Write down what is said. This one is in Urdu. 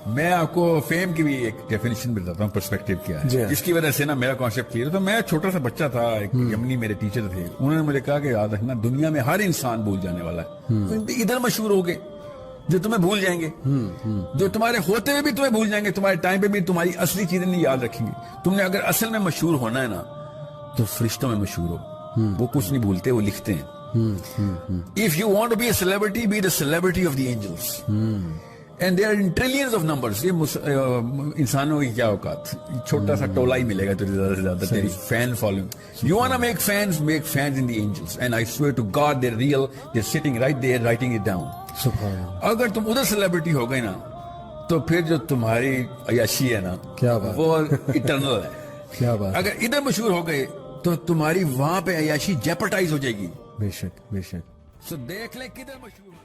میں آپ کو فیم کی بھی ایک ڈیفینیشن بتاتا ہوں، پرسپیکٹو کیا جی ہے، ہاں۔ اس کی وجہ سے نا میرا کانسیپٹ کلیئر ہے۔ تو میں چھوٹا سا بچہ تھا، ایک یمنی میرے ٹیچر تھے، انہوں نے مجھے کہا کہ یاد رکھنا دنیا میں ہر انسان بھول جانے والا ہے، ادھر مشہور ہو گئے جو تمہیں بھول جائیں گے، جو تمہارے ہوتے ہوئے بھی تمہیں بھول جائیں گے، تمہارے ٹائم پہ بھی تمہاری اصلی چیزیں نہیں یاد رکھیں گے۔ تم نے اگر اصل میں مشہور ہونا ہے نا تو فرشتوں میں مشہور ہو، وہ کچھ نہیں بھولتے، وہ لکھتے ہیں۔ If you want to be a celebrity, be the celebrity of the angels. And there are in trillions of numbers. یہ انسانوں کی کیا اوقات، چھوٹا سا ٹولہ ہی ملے گا تجھے زیادہ سے زیادہ، تیری fan following. You wanna make fans in the angels. And I swear to God, they're real. They're sitting right there writing it down. سبحان اللہ، اگر تم ادھر سیلیبریٹی ہو گئے نا تو پھر جو تمہاری عیاشی ہے نا کیا بات، وہ اٹرنل ہے۔ کیا بات، اگر ادھر مشہور ہو گئے تو تمہاری وہاں پہ عیاشی جیپرٹائز ہو جائے گی۔ بے شک بے شک۔ سو دیکھ لے کدھر مشہور ہو۔